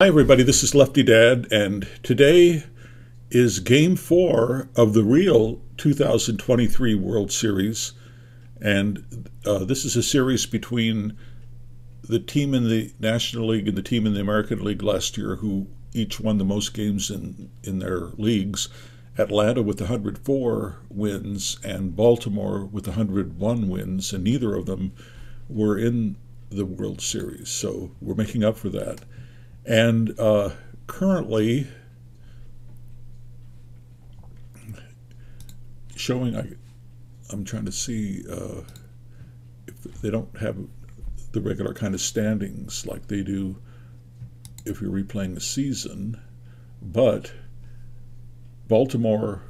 Hi everybody, this is Lefty Dad, and today is Game 4 of the real 2023 World Series. And this is a series between the team in the National League and the team in the American League last year, who each won the most games in their leagues. Atlanta with 104 wins and Baltimore with 101 wins, and neither of them were in the World Series, so we're making up for that. And currently showing, I'm trying to see if they don't have the regular kind of standings like they do if you're replaying the season, but Baltimore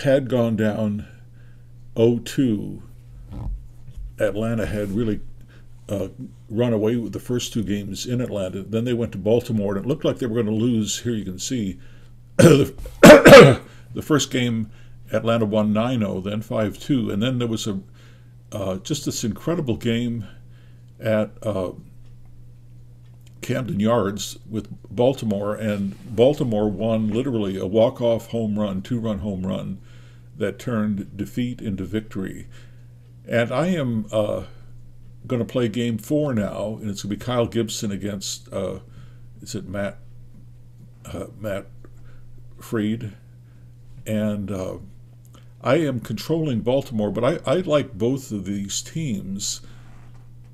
had gone down 0-2. Atlanta had really run away with the first two games in Atlanta. Then they went to Baltimore, and it looked like they were going to lose. Here you can see the first game, Atlanta won 9-0, then 5-2, and then there was just this incredible game at Camden Yards with Baltimore, and Baltimore won literally a walk-off home run, two-run home run that turned defeat into victory. And I am going to play Game 4 now, and it's going to be Kyle Gibson against is it Matt Fried, and I am controlling Baltimore, but I like both of these teams,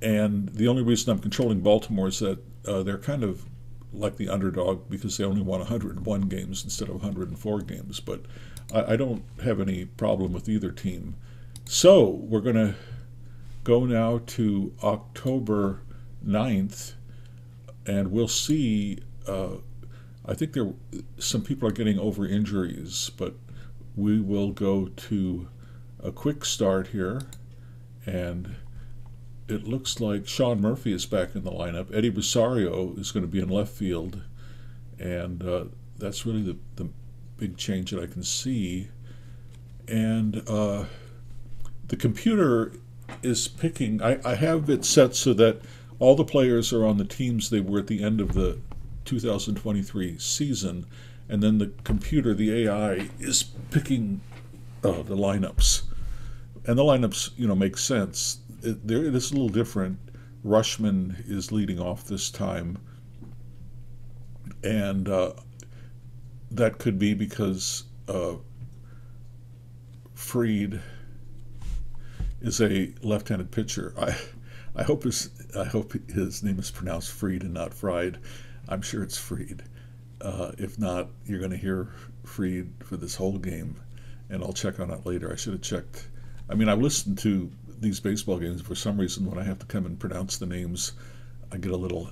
and the only reason I'm controlling Baltimore is that they're kind of like the underdog because they only won 101 games instead of 104 games, but I don't have any problem with either team. So we're going to go now to October 9th, and we'll see. I think some people are getting over injuries, but we will go to a quick start here, and it looks like Sean Murphy is back in the lineup. Eddie Rosario is going to be in left field, and that's really the big change that I can see. And the computer is picking, I have it set so that all the players are on the teams they were at the end of the 2023 season, and then the computer, the AI, is picking the lineups. And the lineups, make sense. It is a little different. Rushman is leading off this time, and that could be because Fried is a left-handed pitcher. I hope his name is pronounced Fried and not Fried. I'm sure it's Fried. If not, you're going to hear Fried for this whole game, and I'll check on it later. I should have checked. I mean, I listened to these baseball games. For some reason, when I have to come and pronounce the names, I get a little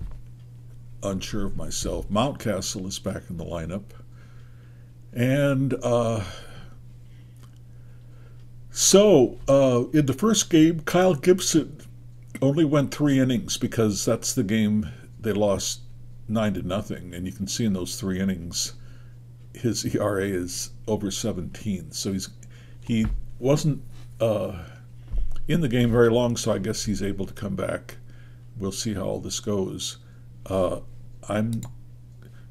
unsure of myself. Mountcastle is back in the lineup, and so in the first game, Kyle Gibson only went 3 innings because that's the game they lost 9-0, and you can see in those 3 innings his ERA is over 17. So he wasn't in the game very long, so I guess he's able to come back. We'll see how all this goes. I'm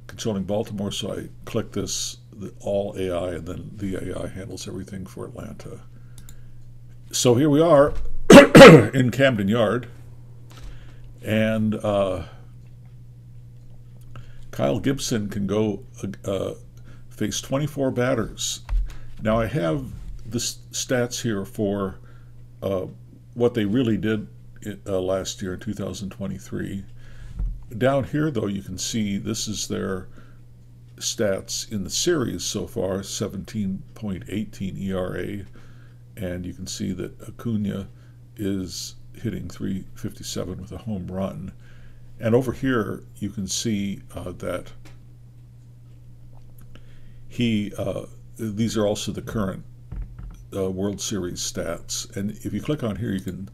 controlling Baltimore, so I click this, all AI, and then the AI handles everything for Atlanta. So here we are in Camden Yard, and Kyle Gibson can go face 24 batters. Now I have the stats here for what they really did last year in 2023. Down here, though, you can see this is their stats in the series so far, 17.18 ERA. And you can see that Acuna is hitting .357 with a home run. And over here, you can see that these are also the current World Series stats. And if you click on here, you can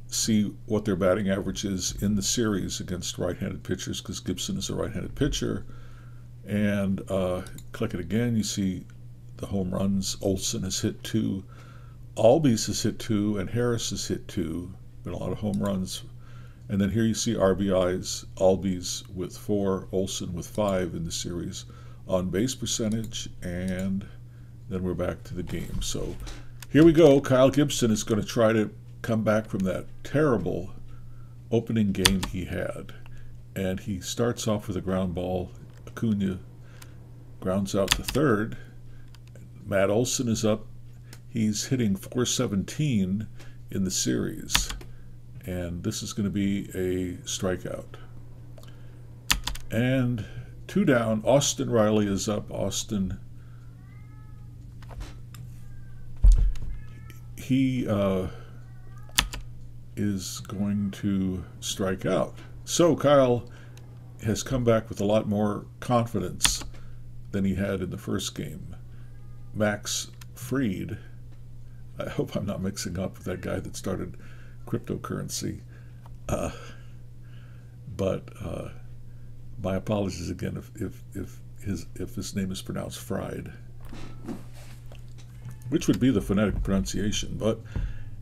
see what their batting average is in the series against right-handed pitchers, because Gibson is a right-handed pitcher. And click it again, you see the home runs. Olsen has hit 2. Albies has hit 2, and Harris has hit 2. Been a lot of home runs. And then here you see RBIs, Albies with 4, Olson with 5 in the series. On base percentage, and then we're back to the game. So here we go. Kyle Gibson is going to try to come back from that terrible opening game he had. And he starts off with a ground ball. Acuna grounds out to third. Matt Olson is up. He's hitting .417 in the series. And this is going to be a strikeout. And 2 down. Austin Riley is up. Austin, he is going to strike out. So Kyle has come back with a lot more confidence than he had in the first game. Max Fried, I hope I'm not mixing up with that guy that started cryptocurrency, but my apologies again if his name is pronounced Fried, which would be the phonetic pronunciation. But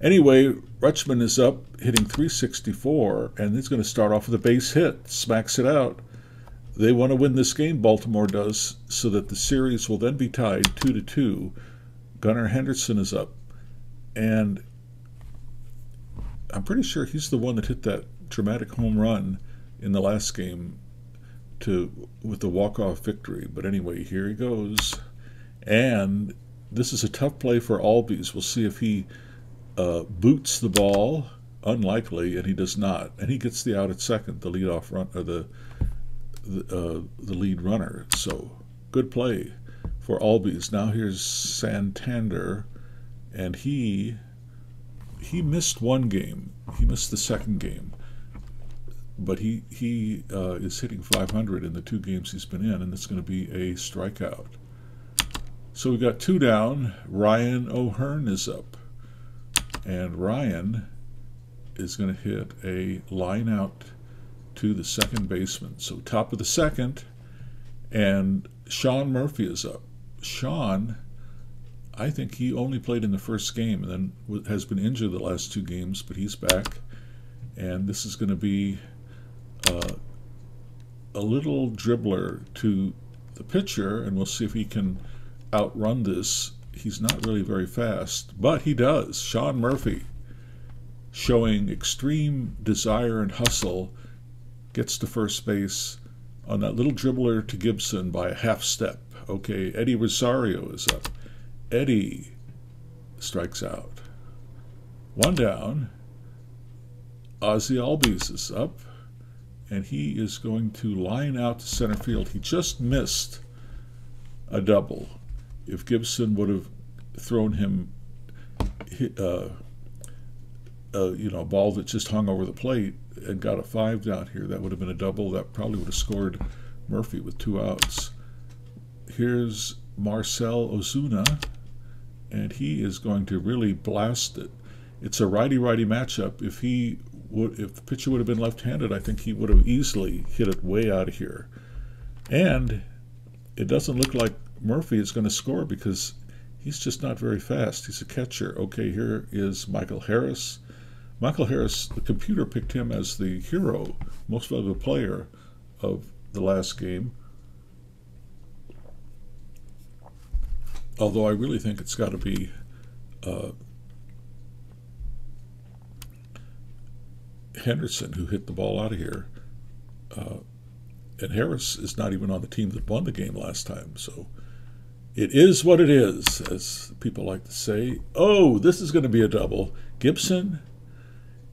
anyway, Rutschman is up, hitting .364, and he's going to start off with a base hit, smacks it out. They want to win this game, Baltimore does, so that the series will then be tied 2-2. Gunnar Henderson is up, and I'm pretty sure he's the one that hit that dramatic home run in the last game with the walk-off victory. But anyway, here he goes. And this is a tough play for Albies. We'll see if he boots the ball. Unlikely, and he does not. And he gets the out at second, the leadoff run, or the lead runner. So good play for Albies. Now here's Santander, and he missed one game. He missed the second game, but he is hitting .500 in the 2 games he's been in, and it's going to be a strikeout. So we got 2 down. Ryan O'Hearn is up, and Ryan is going to hit a line out to the second baseman. So top of the second, and Sean Murphy is up. Sean, I think he only played in the first game and then has been injured the last 2 games, but he's back. And this is going to be a little dribbler to the pitcher, and we'll see if he can outrun this. He's not really very fast, but he does. Sean Murphy, showing extreme desire and hustle, gets to first base on that little dribbler to Gibson by a half step. Okay, Eddie Rosario is up. Eddie strikes out. 1 down. Ozzie Albies is up, and he is going to line out to center field. He just missed a double. If Gibson would have thrown him a ball that just hung over the plate and got a 5 down here, that would have been a double. That probably would have scored Murphy with 2 outs. Here's Marcell Ozuna, and he is going to really blast it. It's a righty-righty matchup. If the pitcher would have been left-handed, I think he would have easily hit it way out of here. And it doesn't look like Murphy is going to score because he's just not very fast. He's a catcher. Okay, here is Michael Harris. Michael Harris, the computer picked him as the hero, most valuable player of the last game. Although I really think it's got to be Henderson who hit the ball out of here. And Harris is not even on the team that won the game last time. So it is what it is, as people like to say. Oh, this is going to be a double. Gibson,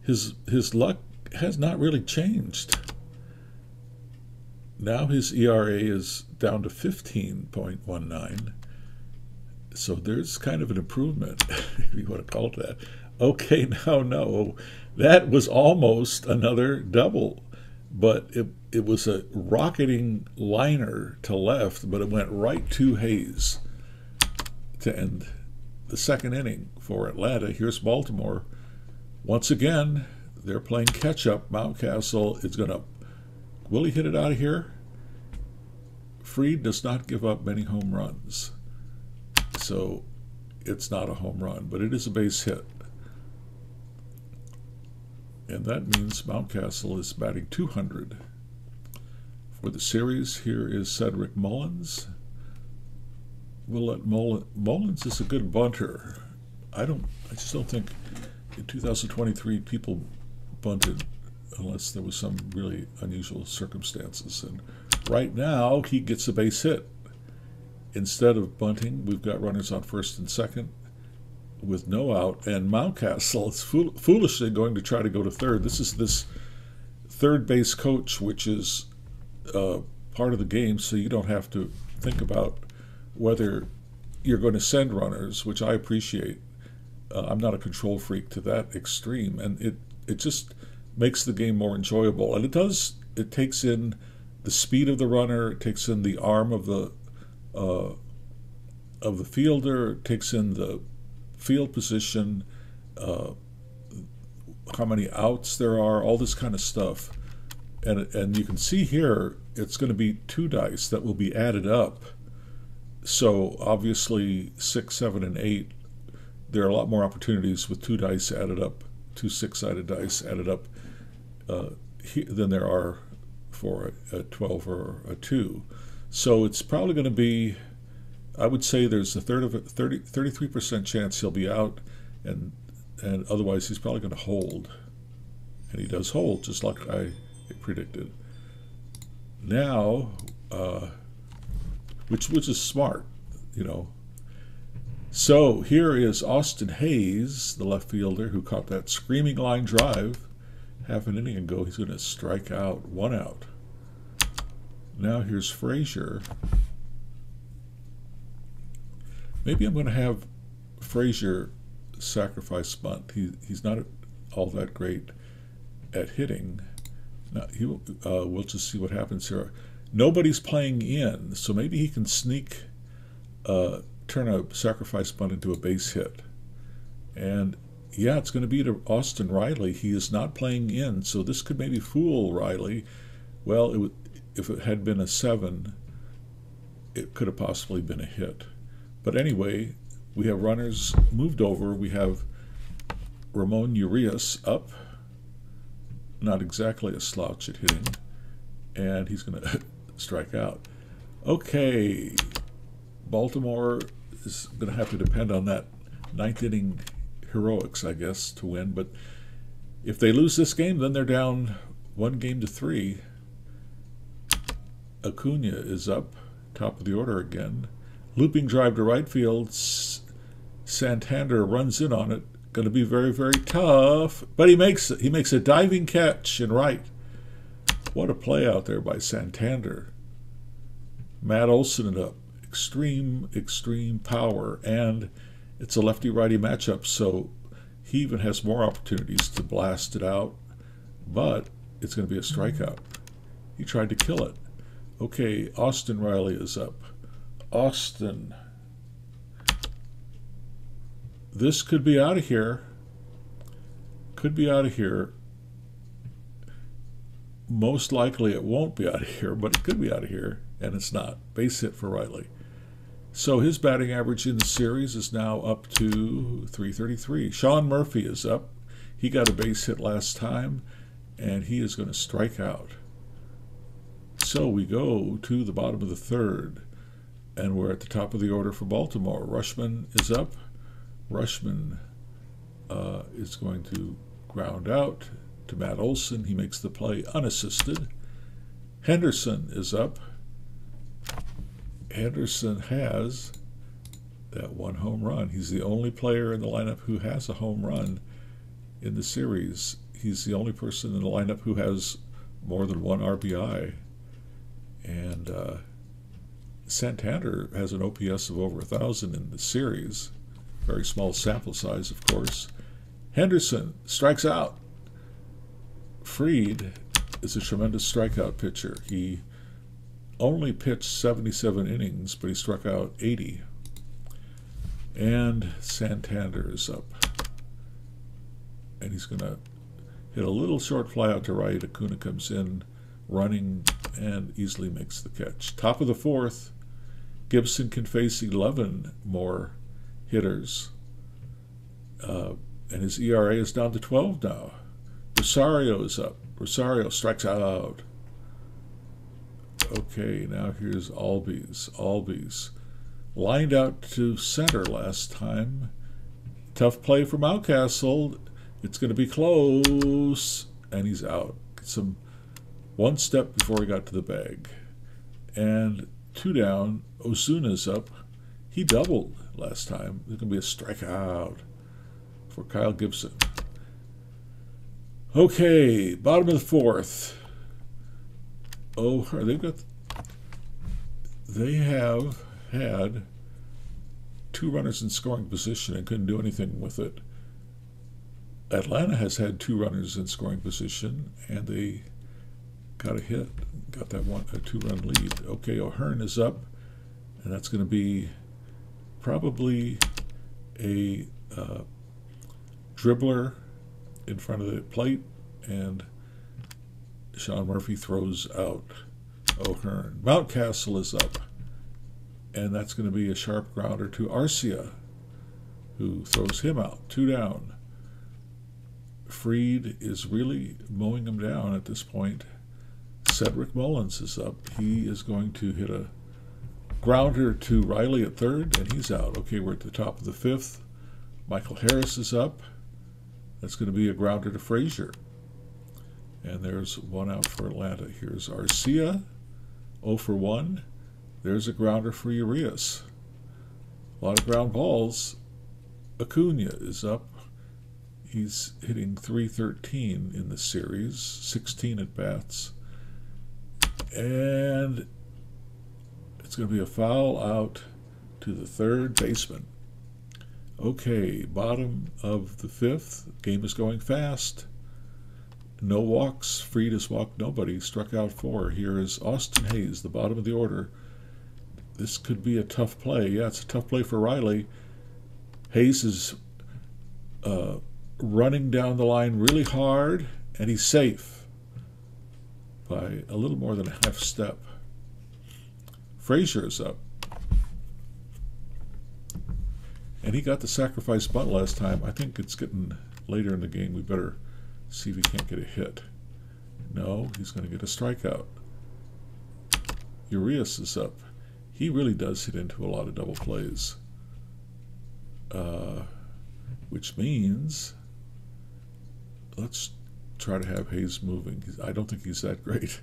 his luck has not really changed. Now his ERA is down to 15.19. So there's kind of an improvement, if you want to call it that. Okay, now no. That was almost another double. But it was a rocketing liner to left, but it went right to Hayes to end the second inning for Atlanta. Here's Baltimore. Once again, they're playing catch-up. Mountcastle is going to... Will he hit it out of here? Fried does not give up many home runs. So it's not a home run, but it is a base hit. And that means Mountcastle is batting 200. For the series, here is Cedric Mullins. We'll let Mullins is a good bunter. I just don't think in 2023 people bunted unless there was some really unusual circumstances. And right now, he gets a base hit. Instead of bunting, we've got runners on first and second with no out, and Mountcastle is foolishly going to try to go to third. This is this third base coach, which is part of the game, so you don't have to think about whether you're going to send runners, which I appreciate. I'm not a control freak to that extreme, and it just makes the game more enjoyable. And it takes in the speed of the runner, it takes in the arm of the fielder, it takes in the field position, how many outs there are, all this kind of stuff. And you can see here, it's going to be 2 dice that will be added up. So obviously 6, 7, and 8, there are a lot more opportunities with 2 dice added up, 2 6-sided dice added up, than there are for a 12 or a 2. So it's probably going to be, I would say there's a 33% chance he'll be out, and otherwise he's probably going to hold. And he does hold, just like I predicted. Now, which is smart, you know. So here is Austin Hayes, the left fielder, who caught that screaming line drive half an inning ago. He's going to strike out, 1 out. Now here's Frazier. Maybe I'm going to have Frazier sacrifice bunt. He's not all that great at hitting. Now, we'll just see what happens here. Nobody's playing in, so maybe he can sneak, turn a sacrifice bunt into a base hit. And yeah, it's going to be to Austin Riley. He is not playing in, so this could maybe fool Riley. Well, if it had been a 7, it could have possibly been a hit. But anyway, we have runners moved over. We have Ramon Urias up. Not exactly a slouch at hitting. And he's going to strike out. Okay, Baltimore is going to have to depend on that 9th inning heroics, I guess, to win. But if they lose this game, then they're down 1-3. Acuna is up, top of the order again. Looping drive to right field. Santander runs in on it. Going to be very, very tough. But he makes it. He makes a diving catch in right. What a play out there by Santander. Matt Olson it up. Extreme, extreme power. And it's a lefty-righty matchup, so he even has more opportunities to blast it out. But it's going to be a strikeout. He tried to kill it. Okay, Austin Riley is up. Austin. This could be out of here. Could be out of here. Most likely it won't be out of here, but it could be out of here, and it's not. Base hit for Riley. So his batting average in the series is now up to 333. Sean Murphy is up. He got a base hit last time, and he is going to strike out. So we go to the bottom of the 3rd, and we're at the top of the order for Baltimore. Rushman is up. Rushman is going to ground out to Matt Olson. He makes the play unassisted. Henderson is up. Henderson has that 1 home run. He's the only player in the lineup who has a home run in the series. He's the only person in the lineup who has more than 1 RBI. And Santander has an OPS of over 1,000 in the series. Very small sample size, of course. Henderson strikes out. Fried is a tremendous strikeout pitcher. He only pitched 77 innings, but he struck out 80. And Santander is up. And he's going to hit a little short fly out to right. Acuna comes in running and easily makes the catch. Top of the 4th, Gibson can face 11 more hitters. And his ERA is down to 12 now. Rosario is up. Rosario strikes out. Okay, now here's Albies. Albies lined out to center last time. Tough play for Mountcastle. It's going to be close. And he's out. Some one step before he got to the bag. And 2 down. Ozuna's up. He doubled last time. There's going to be a strikeout for Kyle Gibson. Okay, bottom of the 4th. Oh, they have had 2 runners in scoring position and couldn't do anything with it. Atlanta has had 2 runners in scoring position, and they got a hit, got that a 2-run lead. Okay, O'Hearn is up, and that's going to be probably a dribbler in front of the plate, and Sean Murphy throws out O'Hearn. Mountcastle is up, and that's going to be a sharp grounder to Arcia, who throws him out. 2 down. Fried is really mowing him down at this point. Cedric Mullins is up. He is going to hit a grounder to Riley at 3rd, and he's out. Okay, we're at the top of the 5th. Michael Harris is up. That's going to be a grounder to Frazier. And there's 1 out for Atlanta. Here's Arcia, 0 for 1. There's a grounder for Urias. A lot of ground balls. Acuna is up. He's hitting .313 in the series, 16 at bats. And it's going to be a foul out to the 3rd baseman. Okay, bottom of the 5th. Game is going fast. No walks. Fried has walked nobody. Struck out 4. Here is Austin Hayes, the bottom of the order. This could be a tough play. Yeah, it's a tough play for Riley. Hayes is running down the line really hard, and he's safe by a little more than a half step. Frazier is up. And he got the sacrifice bunt last time. I think it's getting later in the game. We better see if he can't get a hit. No, he's going to get a strikeout. Urias is up. He really does hit into a lot of double plays. Which means let's try to have Hayes moving. I don't think he's that great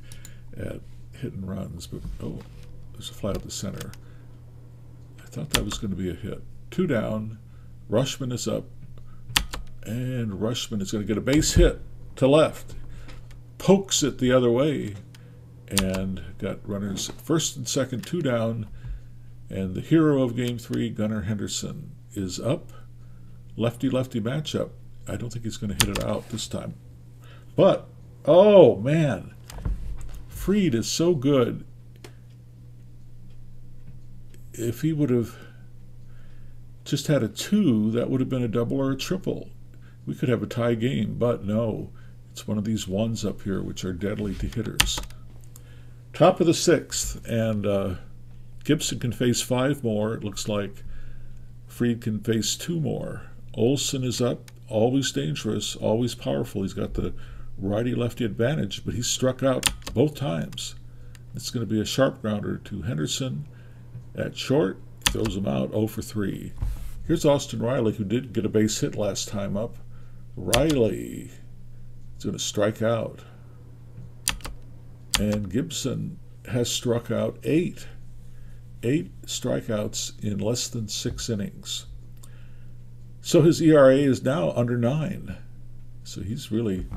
at hitting runs, but oh, there's a fly out the center. I thought that was going to be a hit. 2 down. Rushman is up, and Rushman is going to get a base hit to left. Pokes it the other way, and got runners 1st and 2nd, 2 down. And the hero of Game 3, Gunnar Henderson, is up. Lefty-lefty matchup. I don't think he's going to hit it out this time. But, oh, man. Fried is so good. If he would have just had a 2, that would have been a double or a triple. We could have a tie game, but no. It's one of these 1s up here, which are deadly to hitters. Top of the 6th, and Gibson can face 5 more. It looks like Fried can face 2 more. Olsen is up, always dangerous, always powerful. He's got the righty-lefty advantage, but he's struck out both times. It's going to be a sharp grounder to Henderson at short. Throws him out, 0 for 3. Here's Austin Riley, who did get a base hit last time up. Riley is going to strike out. And Gibson has struck out 8. 8 strikeouts in less than 6 innings. So his ERA is now under 9. So he's really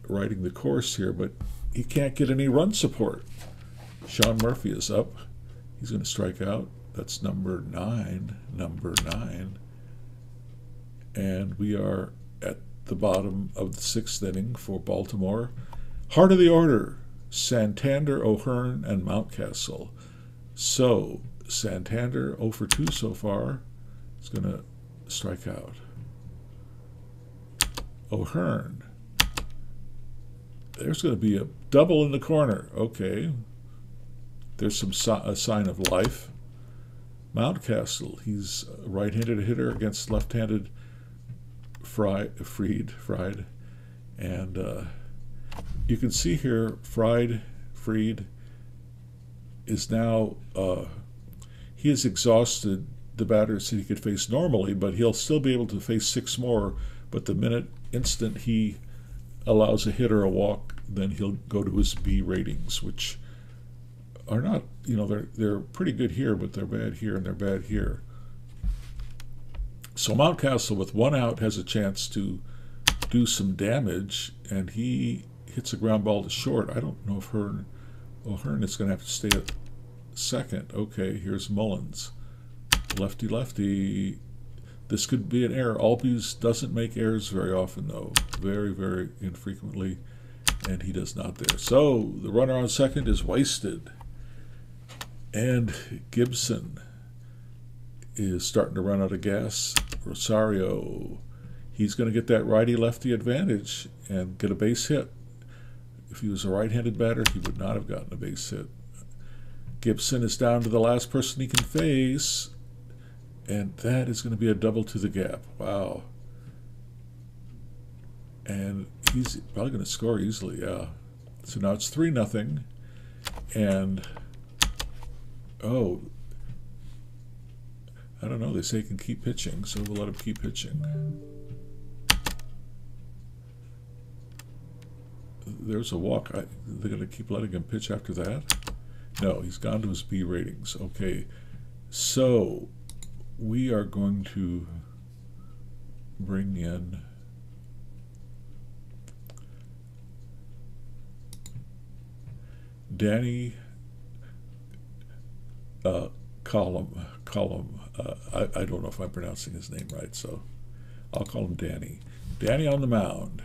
riding the course here, but he can't get any run support. Sean Murphy is up. He's going to strike out. That's number 9. And we are at the bottom of the 6th inning for Baltimore. Heart of the order, Santander, O'Hearn, and Mountcastle. So Santander, 0 for 2 so far, is going to strike out. O'Hearn. There's going to be a double in the corner. Okay. There's a sign of life. Mountcastle, he's a right-handed hitter against left-handed Fried. And you can see here, Fried is now, he has exhausted the batters that he could face normally, but he'll still be able to face 6 more. But the instant he allows a hit or a walk, then he'll go to his B ratings, which are not, they're pretty good here, but they're bad here and they're bad here. So Mountcastle with 1 out has a chance to do some damage, and he hits a ground ball to short. I don't know if Hearn is going to have to stay at second. Okay, here's Mullins. Lefty, lefty. This could be an error. Albies doesn't make errors very often, though. Very, very infrequently, and he does not there. So the runner on second is wasted. And Gibson is starting to run out of gas. Rosario, he's going to get that righty-lefty advantage and get a base hit. If he was a right-handed batter, he would not have gotten a base hit. Gibson is down to the last person he can face, and that is going to be a double to the gap. Wow. And he's probably going to score easily, yeah. So now it's 3-0, and oh, I don't know. They say he can keep pitching, so we'll let him keep pitching. There's a walk. They're going to keep letting him pitch after that? No, he's gone to his B ratings. Okay, so we are going to bring in Danny Column. I don't know if I'm pronouncing his name right, so I'll call him Danny. Danny on the mound.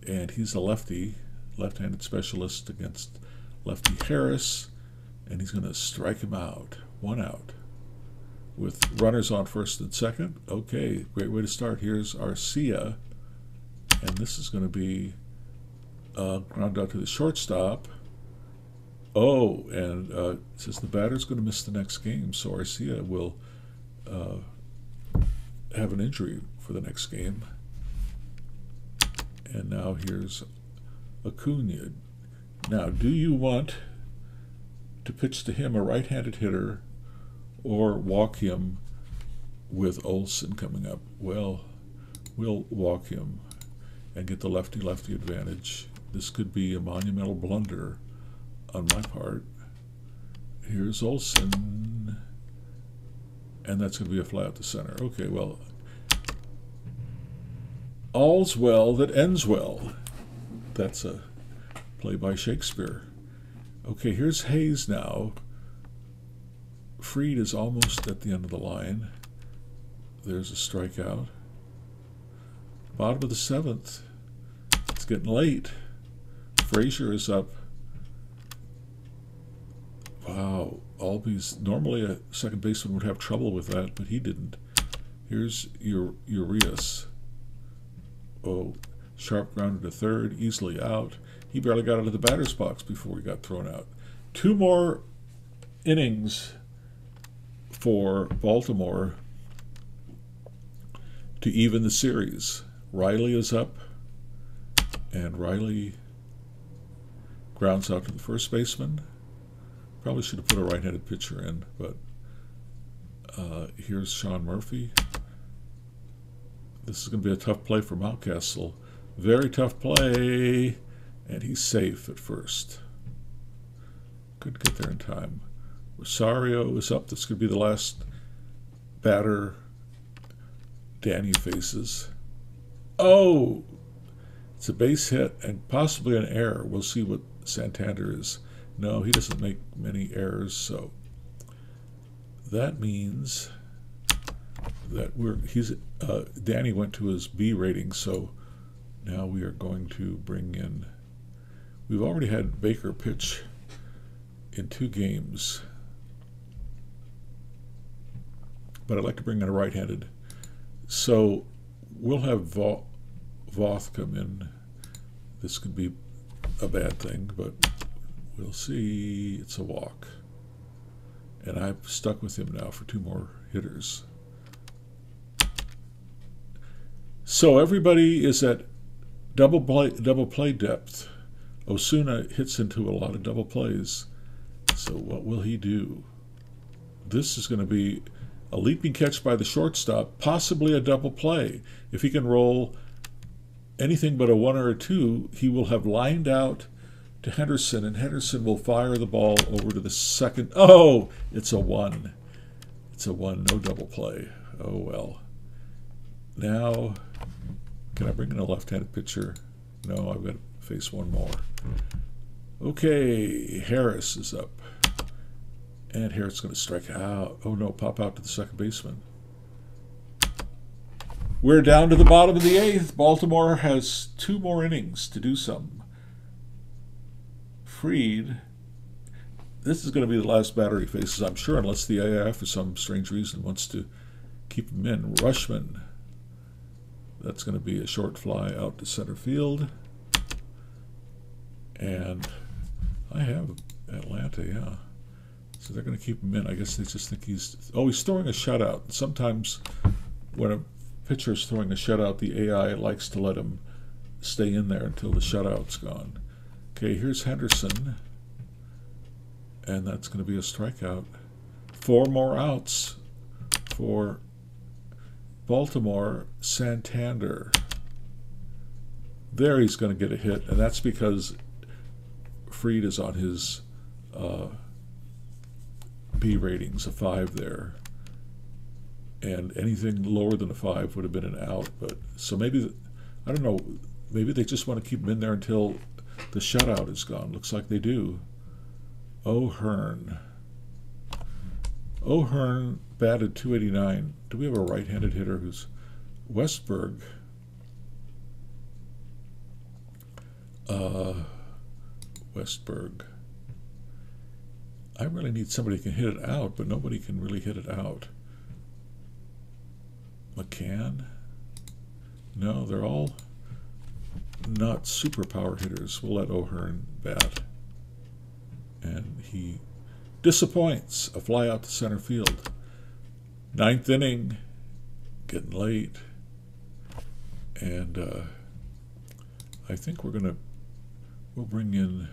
And he's a lefty, left-handed specialist against lefty Harris, and he's going to strike him out. 1 out. With runners on first and second. Okay, great way to start. Here's Arcia, and this is going to be ground out to the shortstop. Oh, and it says the batter's going to miss the next game, so Arcia will have an injury for the next game. And now here's Acuna. Now, do you want to pitch to him, a right-handed hitter, or walk him with Olsen coming up? Well, we'll walk him and get the lefty-lefty advantage. This could be a monumental blunder on my part. Here's Olsen, and that's going to be a fly out to center. Okay, well, all's well that ends well. That's a play by Shakespeare. Okay, here's Hayes now. Fried is almost at the end of the line. There's a strikeout. Bottom of the 7th. It's getting late. Frazier is up. Wow, Albies, normally a second baseman would have trouble with that, but he didn't. Here's Urias. Oh, sharp grounded to third, easily out. He barely got out of the batter's box before he got thrown out. 2 more innings for Baltimore to even the series. Riley is up, and Riley grounds out to the first baseman. Probably should have put a right-handed pitcher in, but here's Sean Murphy. This is going to be a tough play for Mountcastle. Very tough play, and he's safe at first. Couldn't get there in time. Rosario is up. This could be the last batter Danny faces. Oh! It's a base hit and possibly an error. We'll see what Santander is. No, he doesn't make many errors, so that means that Danny went to his B rating, so now we are going to bring in, we've already had Baker pitch in 2 games, but I'd like to bring in a right-handed. So we'll have Voth come in. This could be a bad thing, but we'll see. It's a walk. And I've stuck with him now for 2 more hitters. So everybody is at double play depth. Osuna hits into a lot of double plays. So what will he do? This is going to be a leaping catch by the shortstop, possibly a double play. If he can roll anything but a 1 or a 2, he will have lined out to Henderson, and Henderson will fire the ball over to the second. Oh, it's a 1. It's a 1, no double play. Oh, well. Now, can I bring in a left-handed pitcher? No, I've got to face one more. Okay, Harris is up. And Harris is going to strike out. Oh, no, pop out to the second baseman. We're down to the bottom of the 8th. Baltimore has 2 more innings to do something. Fried, this is going to be the last batter he faces, I'm sure, unless the AI, for some strange reason, wants to keep him in. Rushman, that's going to be a short fly out to center field. And I have Atlanta, yeah. So they're going to keep him in. I guess they just think he's throwing a shutout. Sometimes when a pitcher is throwing a shutout, the AI likes to let him stay in there until the shutout's gone. Okay, here's Henderson. And that's going to be a strikeout. 4 more outs for Baltimore. Santander. There he's going to get a hit, and that's because Fried is on his B ratings, a 5 there. And anything lower than a 5 would have been an out. But so maybe, I don't know, maybe they just want to keep him in there until the shutout is gone. Looks like they do. O'Hearn. O'Hearn batted .289. Do we have a right-handed hitter who's Westberg? Westberg. I really need somebody who can hit it out, but nobody can really hit it out. McCann? No, they're all not super power hitters. We'll let O'Hearn bat. And he disappoints. A fly out to center field. 9th inning. Getting late. And I think we'll bring in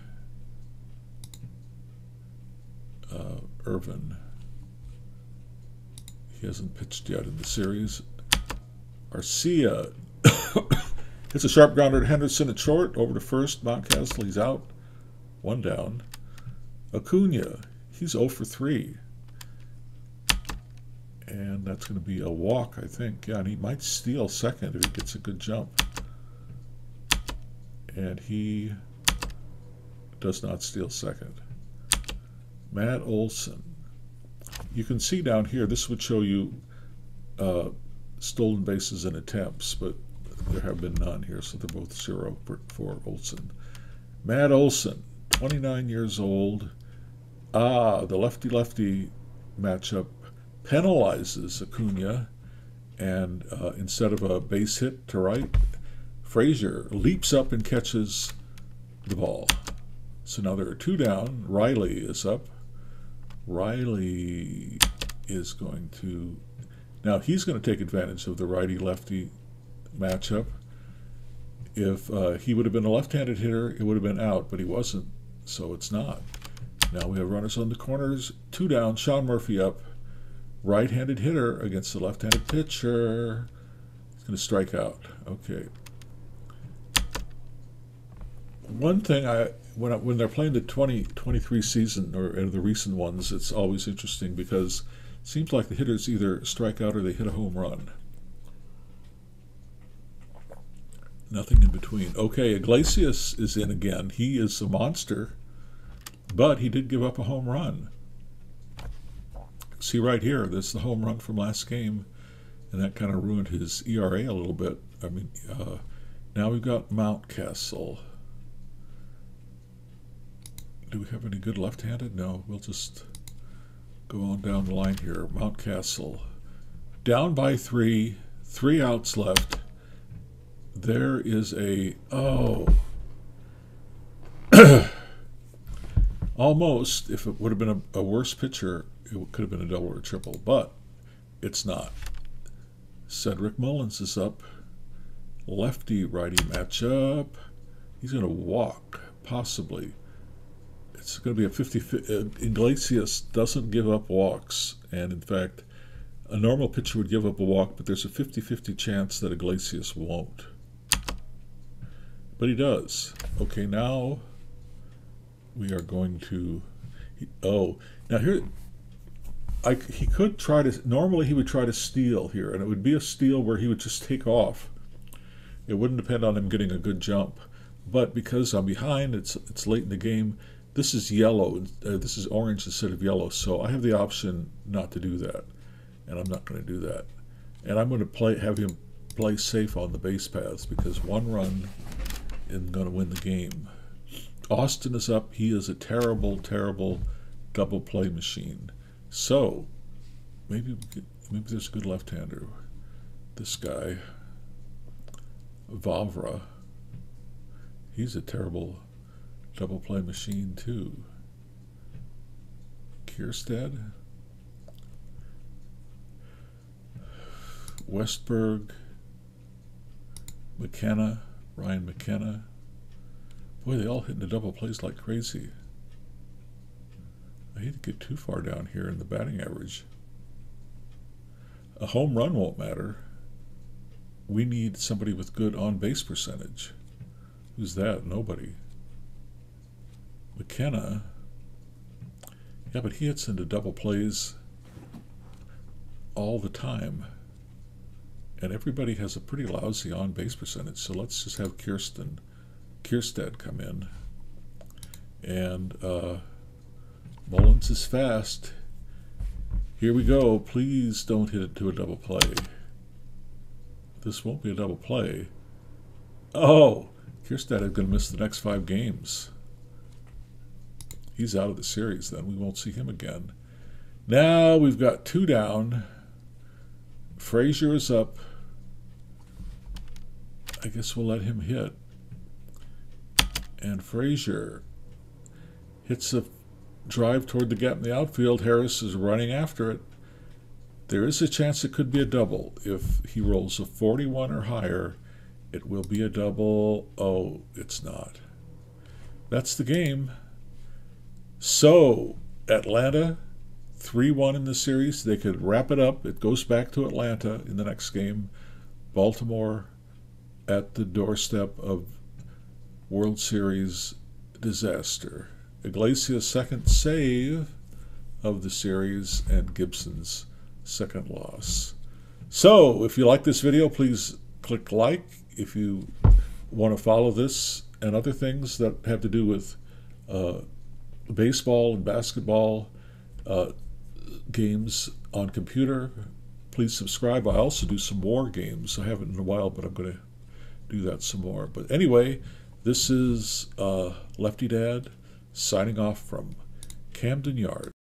Irvin. He hasn't pitched yet in the series. Arcia hits a sharp grounder to Henderson at short, over to first. Mountcastle, he's out. 1 down. Acuna, he's 0 for 3. And that's going to be a walk, I think. Yeah, and he might steal second if he gets a good jump. And he does not steal second. Matt Olson. You can see down here, this would show you stolen bases and attempts, but there have been none here, so they're both 0 for Olson. Matt Olson, 29 years old. The lefty-lefty matchup penalizes Acuna, and instead of a base hit to right, Frazier leaps up and catches the ball. So now there are 2 down. Riley is up. Riley is going to... Now he's going to take advantage of the righty-lefty matchup. If he would have been a left-handed hitter, it would have been out, but he wasn't, so it's not. Now we have runners on the corners. 2 down. Sean Murphy up. Right-handed hitter against the left-handed pitcher. He's going to strike out. Okay. One thing when they're playing the 2023 season or the recent ones, it's always interesting because it seems like the hitters either strike out or they hit a home run. Nothing in between. Okay, Iglesias is in again. He is a monster, but he did give up a home run. See right here, that's the home run from last game, and that kind of ruined his ERA a little bit. I mean, now we've got Mountcastle. Do we have any good left-handed? No, we'll just go on down the line here. Mountcastle, down by 3, 3 outs left. There is a, almost, if it would have been a worse pitcher, it could have been a double or a triple, but it's not. Cedric Mullins is up. lefty-righty matchup. He's going to walk, possibly. It's going to be a 50-50. Iglesias doesn't give up walks, and in fact, a normal pitcher would give up a walk, but there's a 50-50 chance that Iglesias won't. But he does. Okay, now we are going to... now here... he could try to... Normally he would try to steal here, and it would be a steal where he would just take off. It wouldn't depend on him getting a good jump. But because I'm behind, it's late in the game, this is yellow. This is orange instead of yellow, so I have the option not to do that. And I'm not going to do that. And I'm going to have him play safe on the base paths, because one run isn't going to win the game. Austin is up. He is a terrible, terrible double play machine. So maybe there's a good left-hander. This guy, Vavra, he's a terrible double play machine too. Kierstead, Westberg, McKenna, Ryan McKenna. Boy, they all hit into double plays like crazy. I hate to get too far down here in the batting average. A home run won't matter. We need somebody with good on-base percentage. Who's that? Nobody. McKenna. Yeah, but he hits into double plays all the time. And everybody has a pretty lousy on-base percentage, so let's just have Kierstead come in. And Mullins is fast. Here we go. Please don't hit it to a double play. This won't be a double play. Oh, Kierstead is going to miss the next 5 games. He's out of the series then. We won't see him again. Now we've got 2 down. Frazier is up. I guess we'll let him hit. And Frazier hits a drive toward the gap in the outfield. Harris is running after it. There is a chance it could be a double. If he rolls a 41 or higher, it will be a double. Oh, it's not. That's the game. So, Atlanta, 3-1 in the series. They could wrap it up. It goes back to Atlanta in the next game. Baltimore at the doorstep of World Series disaster. Iglesias' second save of the series, and Gibson's second loss. So, if you like this video, please click like. If you want to follow this and other things that have to do with baseball and basketball games on computer, please subscribe. I also do some war games. I haven't in a while, but I'm going to do that some more. But anyway, this is Lefty Dad signing off from Camden Yards.